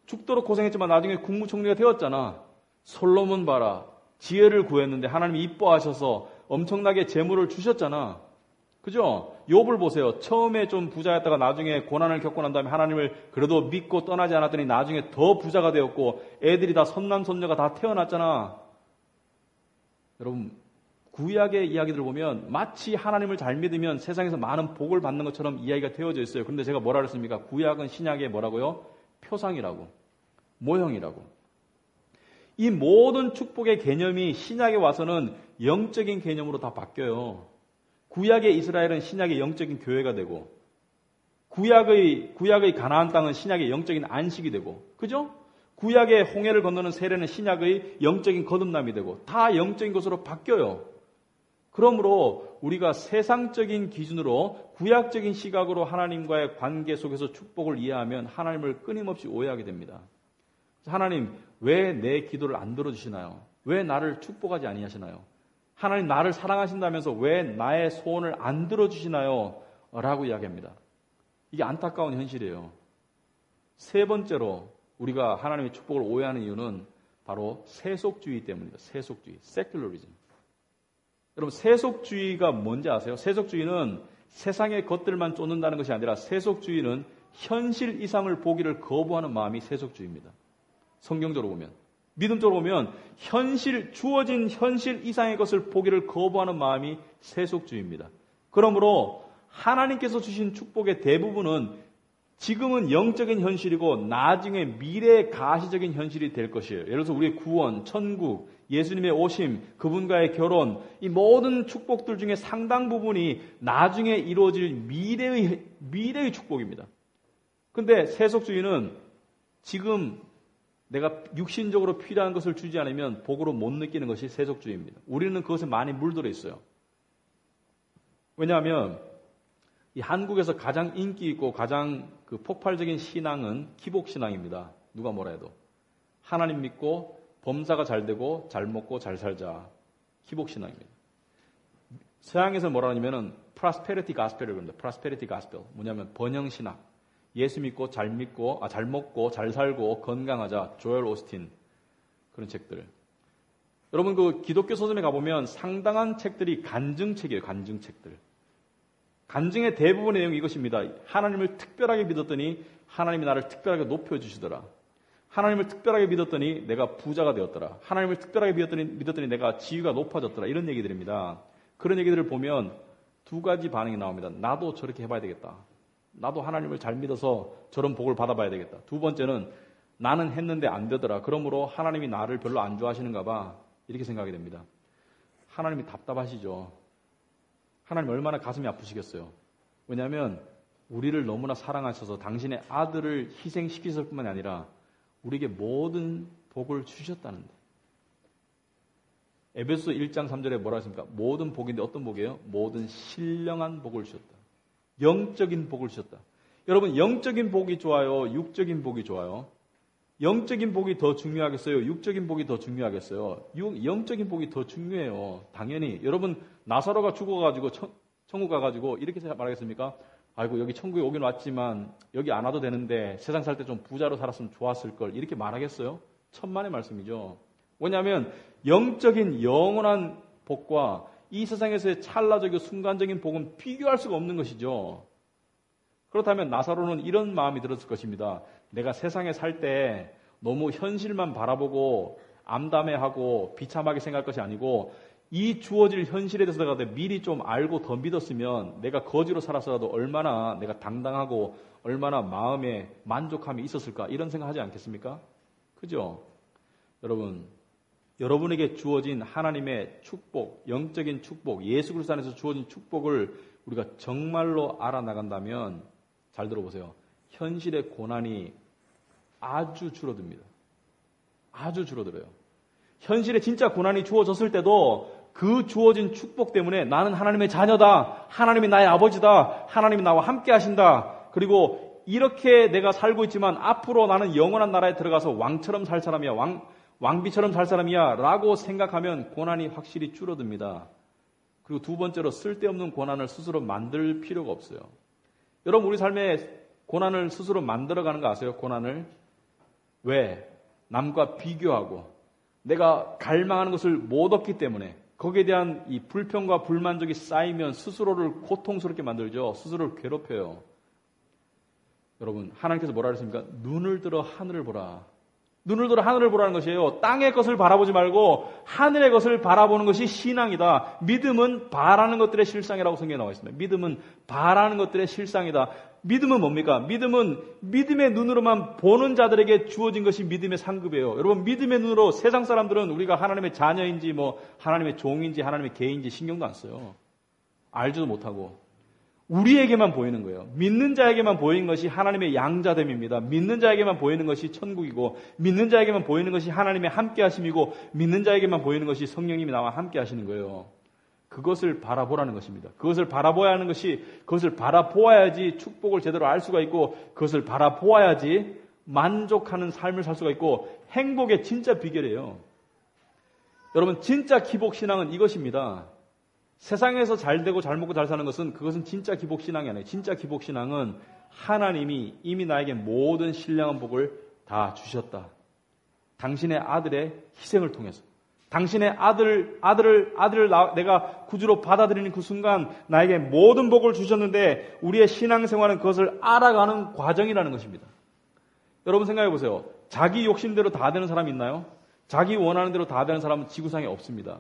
죽도록 고생했지만 나중에 국무총리가 되었잖아. 솔로몬 봐라. 지혜를 구했는데 하나님이 이뻐하셔서 엄청나게 재물을 주셨잖아. 그죠? 욥을 보세요. 처음에 좀 부자였다가 나중에 고난을 겪고 난 다음에 하나님을 그래도 믿고 떠나지 않았더니 나중에 더 부자가 되었고 애들이 다 선남선녀가 다 태어났잖아. 여러분 구약의 이야기들을 보면 마치 하나님을 잘 믿으면 세상에서 많은 복을 받는 것처럼 이야기가 되어져 있어요. 그런데 제가 뭐라 그랬습니까? 구약은 신약의 뭐라고요? 표상이라고. 모형이라고. 이 모든 축복의 개념이 신약에 와서는 영적인 개념으로 다 바뀌어요. 구약의 이스라엘은 신약의 영적인 교회가 되고 구약의 가나안 땅은 신약의 영적인 안식이 되고 그죠? 구약의 홍해를 건너는 세례는 신약의 영적인 거듭남이 되고 다 영적인 것으로 바뀌어요. 그러므로 우리가 세상적인 기준으로 구약적인 시각으로 하나님과의 관계 속에서 축복을 이해하면 하나님을 끊임없이 오해하게 됩니다. 하나님 왜 내 기도를 안 들어주시나요? 왜 나를 축복하지 아니하시나요? 하나님 나를 사랑하신다면서 왜 나의 소원을 안 들어주시나요? 라고 이야기합니다. 이게 안타까운 현실이에요. 세 번째로 우리가 하나님의 축복을 오해하는 이유는 바로 세속주의 때문입니다. 세속주의, 세큘러리즘. 여러분 세속주의가 뭔지 아세요? 세속주의는 세상의 것들만 쫓는다는 것이 아니라 세속주의는 현실 이상을 보기를 거부하는 마음이 세속주의입니다. 성경적으로 보면. 믿음적으로 보면 주어진 현실 이상의 것을 보기를 거부하는 마음이 세속주의입니다. 그러므로 하나님께서 주신 축복의 대부분은 지금은 영적인 현실이고 나중에 미래의 가시적인 현실이 될 것이에요. 예를 들어서 우리의 구원, 천국, 예수님의 오심, 그분과의 결혼, 이 모든 축복들 중에 상당 부분이 나중에 이루어질 미래의 축복입니다. 그런데 세속주의는 지금 내가 육신적으로 필요한 것을 주지 않으면 복으로 못 느끼는 것이 세속주의입니다. 우리는 그것에 많이 물들어 있어요. 왜냐하면 이 한국에서 가장 인기 있고 가장 폭발적인 신앙은 기복신앙입니다. 누가 뭐라 해도. 하나님 믿고 범사가 잘 되고 잘 먹고 잘 살자. 기복신앙입니다. 서양에서 뭐라 하냐면은 prosperity gospel이라고 합니다. prosperity gospel. 뭐냐면 번영신학. 예수 믿고 잘 먹고 잘 살고 건강하자. 조엘 오스틴. 그런 책들. 여러분 그 기독교 서점에 가보면 상당한 책들이 간증책이에요. 간증책들. 간증의 대부분의 내용이 이것입니다. 하나님을 특별하게 믿었더니 하나님이 나를 특별하게 높여주시더라. 하나님을 특별하게 믿었더니 내가 부자가 되었더라. 하나님을 특별하게 믿었더니 내가 지위가 높아졌더라. 이런 얘기들입니다. 그런 얘기들을 보면 두 가지 반응이 나옵니다. 나도 저렇게 해봐야 되겠다. 나도 하나님을 잘 믿어서 저런 복을 받아봐야 되겠다. 두 번째는 나는 했는데 안 되더라. 그러므로 하나님이 나를 별로 안 좋아하시는가 봐. 이렇게 생각이 됩니다. 하나님이 답답하시죠. 하나님 얼마나 가슴이 아프시겠어요. 왜냐하면 우리를 너무나 사랑하셔서 당신의 아들을 희생시키실 뿐만 아니라 우리에게 모든 복을 주셨다는데. 에베소 1장 3절에 뭐라 했습니까? 모든 복인데 어떤 복이에요? 모든 신령한 복을 주셨다. 영적인 복을 주셨다. 여러분, 영적인 복이 좋아요? 육적인 복이 좋아요? 영적인 복이 더 중요하겠어요? 육적인 복이 더 중요하겠어요? 영적인 복이 더 중요해요. 당연히. 여러분, 나사로가 죽어가지고 천국 가가지고 이렇게 말하겠습니까? 아이고, 여기 천국에 오긴 왔지만 여기 안 와도 되는데 세상 살 때 좀 부자로 살았으면 좋았을 걸. 이렇게 말하겠어요? 천만의 말씀이죠. 왜냐하면 영적인 영원한 복과 이 세상에서의 찰나적이고 순간적인 복은 비교할 수가 없는 것이죠. 그렇다면 나사로는 이런 마음이 들었을 것입니다. 내가 세상에 살 때 너무 현실만 바라보고 암담해하고 비참하게 생각할 것이 아니고 이 주어질 현실에 대해서 내가 미리 좀 알고 더 믿었으면 내가 거지로 살아서라도 얼마나 내가 당당하고 얼마나 마음에 만족함이 있었을까 이런 생각하지 않겠습니까? 그죠? 여러분, 여러분에게 주어진 하나님의 축복, 영적인 축복, 예수 그리스도 안에서 주어진 축복을 우리가 정말로 알아나간다면 잘 들어보세요. 현실의 고난이 아주 줄어듭니다. 아주 줄어들어요. 현실에 진짜 고난이 주어졌을 때도 그 주어진 축복 때문에 나는 하나님의 자녀다. 하나님이 나의 아버지다. 하나님이 나와 함께 하신다. 그리고 이렇게 내가 살고 있지만 앞으로 나는 영원한 나라에 들어가서 왕처럼 살 사람이야. 왕비처럼 살 사람이야. 라고 생각하면 고난이 확실히 줄어듭니다. 그리고 두 번째로 쓸데없는 고난을 스스로 만들 필요가 없어요. 여러분, 우리 삶에 고난을 스스로 만들어가는 거 아세요? 고난을. 왜? 남과 비교하고 내가 갈망하는 것을 못 얻기 때문에 거기에 대한 이 불평과 불만족이 쌓이면 스스로를 고통스럽게 만들죠. 스스로를 괴롭혀요. 여러분, 하나님께서 뭐라 그랬습니까? 눈을 들어 하늘을 보라. 눈을 들어 하늘을 보라는 것이에요. 땅의 것을 바라보지 말고 하늘의 것을 바라보는 것이 신앙이다. 믿음은 바라는 것들의 실상이라고 성경에 나와 있습니다. 믿음은 바라는 것들의 실상이다. 믿음은 뭡니까? 믿음은 믿음의 눈으로만 보는 자들에게 주어진 것이 믿음의 상급이에요. 여러분, 믿음의 눈으로 세상 사람들은 우리가 하나님의 자녀인지 뭐 하나님의 종인지 하나님의 개인지 신경도 안 써요. 알지도 못하고. 우리에게만 보이는 거예요. 믿는 자에게만 보이는 것이 하나님의 양자됨입니다. 믿는 자에게만 보이는 것이 천국이고 믿는 자에게만 보이는 것이 하나님의 함께 하심이고 믿는 자에게만 보이는 것이 성령님이 나와 함께 하시는 거예요. 그것을 바라보라는 것입니다. 그것을 바라보아야 하는 것이 그것을 바라보아야지 축복을 제대로 알 수가 있고 그것을 바라보아야지 만족하는 삶을 살 수가 있고 행복의 진짜 비결이에요. 여러분, 진짜 기복신앙은 이것입니다. 세상에서 잘 되고 잘 먹고 잘 사는 것은 그것은 진짜 기복신앙이 아니에요. 진짜 기복신앙은 하나님이 이미 나에게 모든 신령한 복을 다 주셨다. 당신의 아들의 희생을 통해서. 당신의 아들을 내가 구주로 받아들이는 그 순간 나에게 모든 복을 주셨는데 우리의 신앙생활은 그것을 알아가는 과정이라는 것입니다. 여러분 생각해 보세요. 자기 욕심대로 다 되는 사람이 있나요? 자기 원하는 대로 다 되는 사람은 지구상에 없습니다.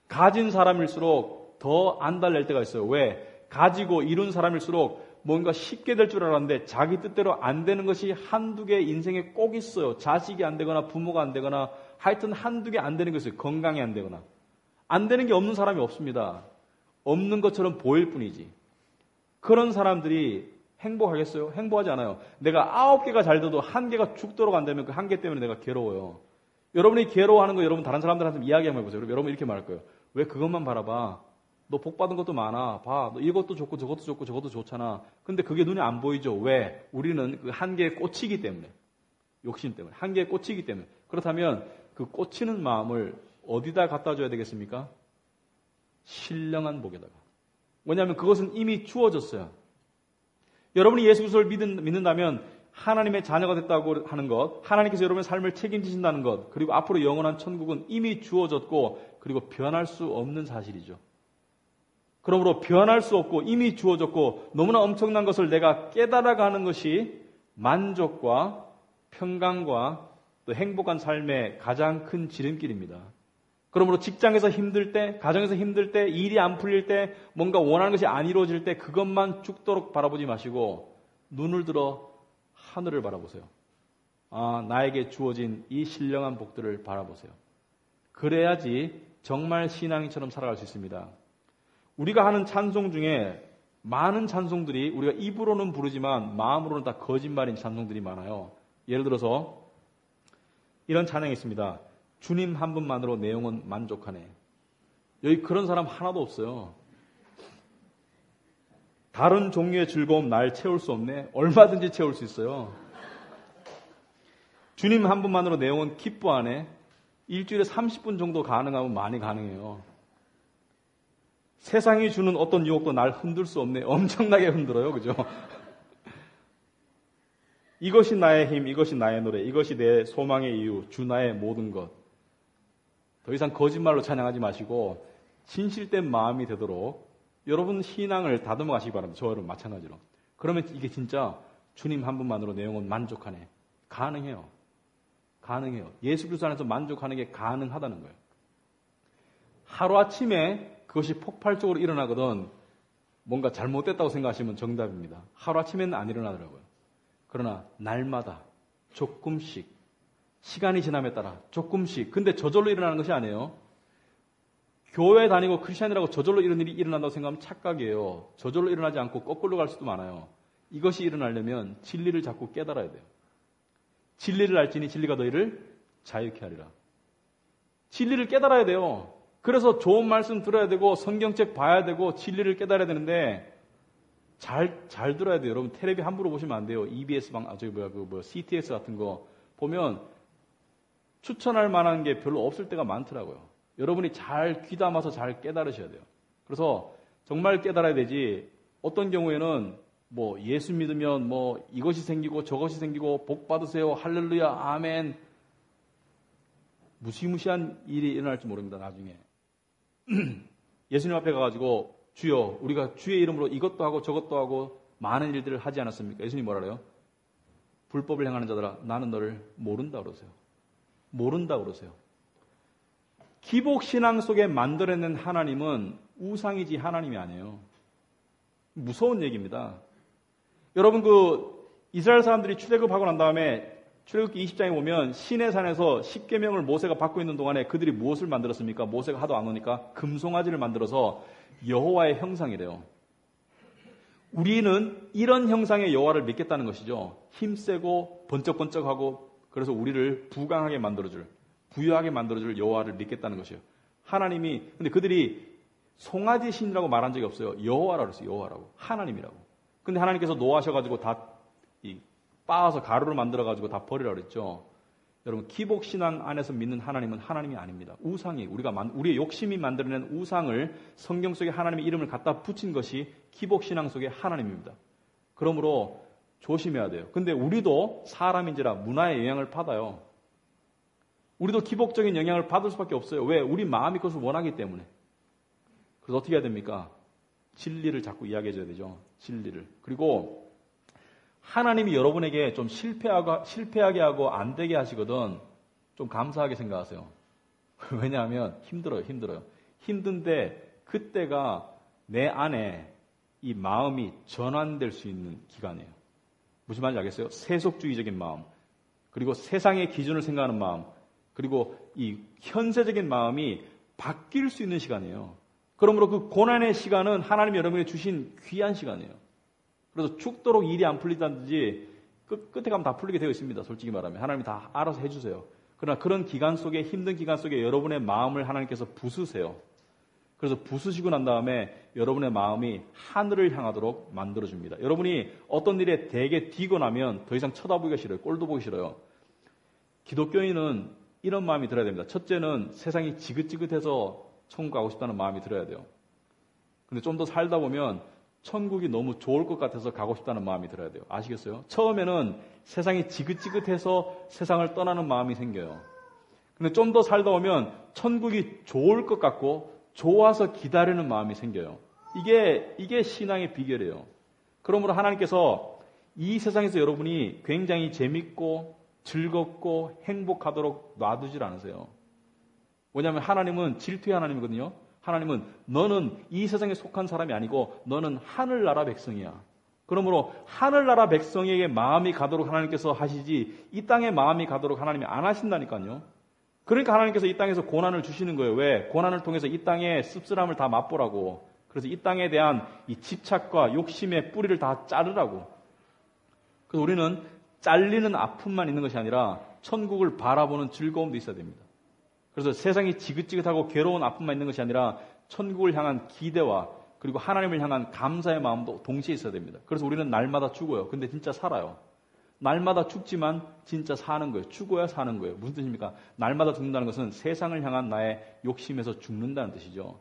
가진 사람일수록 더 안달낼 때가 있어요. 왜? 가지고 이룬 사람일수록 뭔가 쉽게 될 줄 알았는데 자기 뜻대로 안 되는 것이 한두 개 인생에 꼭 있어요. 자식이 안 되거나 부모가 안 되거나 하여튼 한두 개 안 되는 게 있어요. 건강이 안 되거나. 안 되는 게 없는 사람이 없습니다. 없는 것처럼 보일 뿐이지. 그런 사람들이 행복하겠어요? 행복하지 않아요. 내가 9개가 잘 돼도 1개가 죽도록 안 되면 그 1개 때문에 내가 괴로워요. 여러분이 괴로워하는 거 여러분 다른 사람들한테 이야기 한번 해보세요. 여러분 이렇게 말할 거예요. 왜 그것만 바라봐? 너 복 받은 것도 많아. 봐. 너 이것도 좋고 저것도 좋고 저것도 좋잖아. 근데 그게 눈에 안 보이죠. 왜? 우리는 그 한계에 꽂히기 때문에. 욕심 때문에. 한계에 꽂히기 때문에. 그렇다면 그 꽂히는 마음을 어디다 갖다 줘야 되겠습니까? 신령한 복에다가. 왜냐하면 그것은 이미 주어졌어요. 여러분이 예수 그리스도를 믿는다면 하나님의 자녀가 됐다고 하는 것, 하나님께서 여러분의 삶을 책임지신다는 것, 그리고 앞으로 영원한 천국은 이미 주어졌고 그리고 변할 수 없는 사실이죠. 그러므로 변할 수 없고 이미 주어졌고 너무나 엄청난 것을 내가 깨달아가는 것이 만족과 평강과 또 행복한 삶의 가장 큰 지름길입니다. 그러므로 직장에서 힘들 때, 가정에서 힘들 때, 일이 안 풀릴 때, 뭔가 원하는 것이 안 이루어질 때 그것만 죽도록 바라보지 마시고 눈을 들어 하늘을 바라보세요. 아, 나에게 주어진 이 신령한 복들을 바라보세요. 그래야지 정말 신앙인처럼 살아갈 수 있습니다. 우리가 하는 찬송 중에 많은 찬송들이 우리가 입으로는 부르지만 마음으로는 다 거짓말인 찬송들이 많아요. 예를 들어서 이런 찬양이 있습니다. 주님 한 분만으로 내 영혼 만족하네. 여기 그런 사람 하나도 없어요. 다른 종류의 즐거움 날 채울 수 없네? 얼마든지 채울 수 있어요. 주님 한 분만으로 내용은 기뻐 하네. 일주일에 30분 정도 가능하면 많이 가능해요. 세상이 주는 어떤 유혹도 날 흔들 수 없네. 엄청나게 흔들어요. 그죠? 이것이 나의 힘, 이것이 나의 노래, 이것이 내 소망의 이유, 주 나의 모든 것. 더 이상 거짓말로 찬양하지 마시고 진실된 마음이 되도록 여러분 신앙을 다듬어 가시기 바랍니다. 저 여러분 마찬가지로. 그러면 이게 진짜 주님 한 분만으로 내 영혼 만족하네. 가능해요. 가능해요. 예수 그리스도 안에서 만족하는 게 가능하다는 거예요. 하루아침에 그것이 폭발적으로 일어나거든 뭔가 잘못됐다고 생각하시면 정답입니다. 하루아침에는 안 일어나더라고요. 그러나 날마다 조금씩 시간이 지남에 따라 조금씩 근데 저절로 일어나는 것이 아니에요. 교회 다니고 크리스찬이라고 저절로 이런 일이 일어난다고 생각하면 착각이에요. 저절로 일어나지 않고 거꾸로 갈 수도 많아요. 이것이 일어나려면 진리를 자꾸 깨달아야 돼요. 진리를 알지니 진리가 너희를 자유케 하리라. 진리를 깨달아야 돼요. 그래서 좋은 말씀 들어야 되고 성경책 봐야 되고 진리를 깨달아야 되는데 잘 들어야 돼요. 여러분 텔레비 함부로 보시면 안 돼요. EBS CTS 같은 거 보면 추천할 만한 게 별로 없을 때가 많더라고요. 여러분이 잘 귀담아서 잘 깨달으셔야 돼요. 그래서 정말 깨달아야 되지. 어떤 경우에는 뭐 예수 믿으면 뭐 이것이 생기고 저것이 생기고 복 받으세요. 할렐루야. 아멘. 무시무시한 일이 일어날지 모릅니다. 나중에. 예수님 앞에 가가지고 주여 우리가 주의 이름으로 이것도 하고 저것도 하고 많은 일들을 하지 않았습니까? 예수님 뭐라 그래요? 불법을 행하는 자들아 나는 너를 모른다 그러세요. 모른다 그러세요. 기복신앙 속에 만들어낸 하나님은 우상이지 하나님이 아니에요. 무서운 얘기입니다. 여러분 이스라엘 사람들이 출애굽하고 난 다음에 출애굽기 20장에 보면 시내산에서 10계명을 모세가 받고 있는 동안에 그들이 무엇을 만들었습니까? 모세가 하도 안 오니까 금송아지를 만들어서 여호와의 형상이래요. 우리는 이런 형상의 여호와를 믿겠다는 것이죠. 힘세고 번쩍번쩍하고 그래서 우리를 부강하게 만들어줄 부유하게 만들어줄 여호와를 믿겠다는 것이에요. 하나님이 근데 그들이 송아지 신이라고 말한 적이 없어요. 여호와라고 했어요. 여호와라고. 하나님이라고. 근데 하나님께서 노하셔가지고 다 빻아서 가루를 만들어가지고 다 버리라고 그랬죠. 여러분 기복신앙 안에서 믿는 하나님은 하나님이 아닙니다. 우상이 우리의 욕심이 만들어낸 우상을 성경 속에 하나님의 이름을 갖다 붙인 것이 기복신앙 속의 하나님입니다. 그러므로 조심해야 돼요. 근데 우리도 사람인지라 문화의 영향을 받아요. 우리도 기복적인 영향을 받을 수밖에 없어요. 왜? 우리 마음이 그것을 원하기 때문에. 그래서 어떻게 해야 됩니까? 진리를 자꾸 이야기해줘야 되죠. 진리를. 그리고 하나님이 여러분에게 좀 실패하게 하고 안 되게 하시거든 좀 감사하게 생각하세요. 왜냐하면 힘들어요. 힘든데 그때가 내 안에 이 마음이 전환될 수 있는 기간이에요. 무슨 말인지 알겠어요? 세속주의적인 마음, 그리고 세상의 기준을 생각하는 마음, 그리고 이 현세적인 마음이 바뀔 수 있는 시간이에요. 그러므로 그 고난의 시간은 하나님이 여러분에게 주신 귀한 시간이에요. 그래서 죽도록 일이 안 풀리다든지 끝에 가면 다 풀리게 되어 있습니다. 솔직히 말하면. 하나님이 다 알아서 해주세요. 그러나 그런 기간 속에 힘든 기간 속에 여러분의 마음을 하나님께서 부수세요. 그래서 부수시고 난 다음에 여러분의 마음이 하늘을 향하도록 만들어줍니다. 여러분이 어떤 일에 되게 뒤고 나면 더 이상 쳐다보기가 싫어요. 꼴도 보기 싫어요. 기독교인은 이런 마음이 들어야 됩니다. 첫째는 세상이 지긋지긋해서 천국 가고 싶다는 마음이 들어야 돼요. 근데 좀 더 살다 보면 천국이 너무 좋을 것 같아서 가고 싶다는 마음이 들어야 돼요. 아시겠어요? 처음에는 세상이 지긋지긋해서 세상을 떠나는 마음이 생겨요. 근데 좀 더 살다 보면 천국이 좋을 것 같고 좋아서 기다리는 마음이 생겨요. 이게 신앙의 비결이에요. 그러므로 하나님께서 이 세상에서 여러분이 굉장히 재밌고 즐겁고 행복하도록 놔두질 않으세요. 왜냐하면 하나님은 질투의 하나님이거든요. 하나님은 너는 이 세상에 속한 사람이 아니고 너는 하늘나라 백성이야. 그러므로 하늘나라 백성에게 마음이 가도록 하나님께서 하시지 이 땅에 마음이 가도록 하나님이 안 하신다니까요. 그러니까 하나님께서 이 땅에서 고난을 주시는 거예요. 왜? 고난을 통해서 이 땅의 씁쓸함을 다 맛보라고. 그래서 이 땅에 대한 이 집착과 욕심의 뿌리를 다 자르라고. 그래서 우리는 잘리는 아픔만 있는 것이 아니라 천국을 바라보는 즐거움도 있어야 됩니다. 그래서 세상이 지긋지긋하고 괴로운 아픔만 있는 것이 아니라 천국을 향한 기대와 그리고 하나님을 향한 감사의 마음도 동시에 있어야 됩니다. 그래서 우리는 날마다 죽어요. 근데 진짜 살아요. 날마다 죽지만 진짜 사는 거예요. 죽어야 사는 거예요. 무슨 뜻입니까? 날마다 죽는다는 것은 세상을 향한 나의 욕심에서 죽는다는 뜻이죠.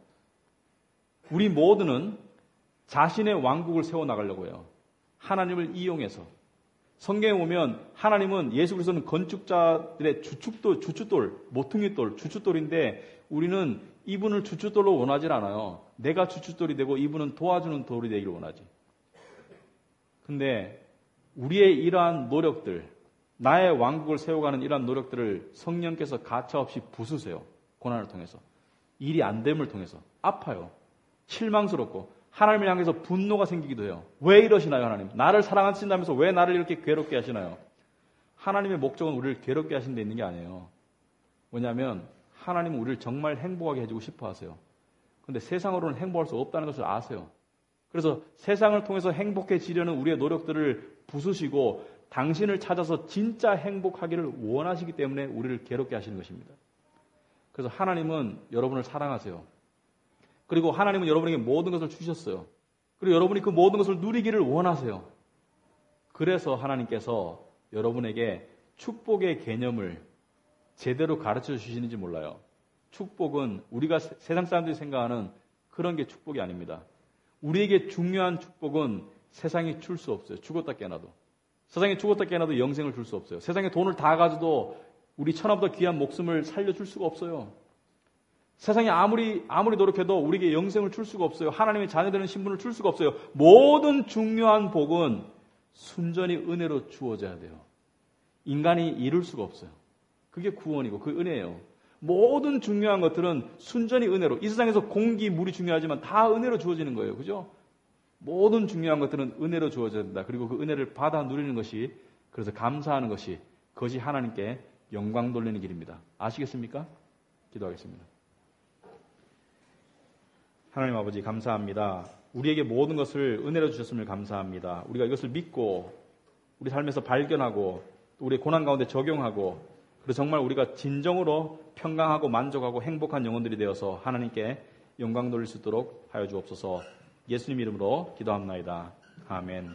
우리 모두는 자신의 왕국을 세워나가려고 해요. 하나님을 이용해서. 성경에 보면 하나님은 예수 그리스도는 건축자들의 주춧돌, 모퉁이돌, 주춧돌인데 우리는 이분을 주춧돌로 원하지 않아요. 내가 주춧돌이 되고 이분은 도와주는 돌이 되기를 원하지. 근데 우리의 이러한 노력들, 나의 왕국을 세워가는 이러한 노력들을 성령께서 가차없이 부수세요. 고난을 통해서. 일이 안 됨을 통해서. 아파요. 실망스럽고 하나님을 향해서 분노가 생기기도 해요. 왜 이러시나요, 하나님? 나를 사랑하신다면서 왜 나를 이렇게 괴롭게 하시나요? 하나님의 목적은 우리를 괴롭게 하신 데 있는 게 아니에요. 뭐냐면 하나님은 우리를 정말 행복하게 해주고 싶어 하세요. 그런데 세상으로는 행복할 수 없다는 것을 아세요. 그래서 세상을 통해서 행복해지려는 우리의 노력들을 부수시고 당신을 찾아서 진짜 행복하기를 원하시기 때문에 우리를 괴롭게 하시는 것입니다. 그래서 하나님은 여러분을 사랑하세요. 그리고 하나님은 여러분에게 모든 것을 주셨어요. 그리고 여러분이 그 모든 것을 누리기를 원하세요. 그래서 하나님께서 여러분에게 축복의 개념을 제대로 가르쳐 주시는지 몰라요. 축복은 우리가 세상 사람들이 생각하는 그런 게 축복이 아닙니다. 우리에게 중요한 축복은 세상이 줄 수 없어요. 죽었다 깨어나도. 세상에 죽었다 깨어나도 영생을 줄 수 없어요. 세상에 돈을 다 가져도 우리 천하보다 귀한 목숨을 살려줄 수가 없어요. 세상에 아무리 노력해도 우리에게 영생을 줄 수가 없어요. 하나님의 자녀되는 신분을 줄 수가 없어요. 모든 중요한 복은 순전히 은혜로 주어져야 돼요. 인간이 이룰 수가 없어요. 그게 구원이고 그 은혜예요. 모든 중요한 것들은 순전히 은혜로. 이 세상에서 공기, 물이 중요하지만 다 은혜로 주어지는 거예요. 그죠? 모든 중요한 것들은 은혜로 주어져야 된다. 그리고 그 은혜를 받아 누리는 것이, 그래서 감사하는 것이, 그것이 하나님께 영광 돌리는 길입니다. 아시겠습니까? 기도하겠습니다. 하나님 아버지 감사합니다. 우리에게 모든 것을 은혜로 주셨음을 감사합니다. 우리가 이것을 믿고 우리 삶에서 발견하고 우리의 고난 가운데 적용하고 그래서 정말 우리가 진정으로 평강하고 만족하고 행복한 영혼들이 되어서 하나님께 영광 돌릴 수 있도록 하여 주옵소서. 예수님 이름으로 기도합나이다. 아멘.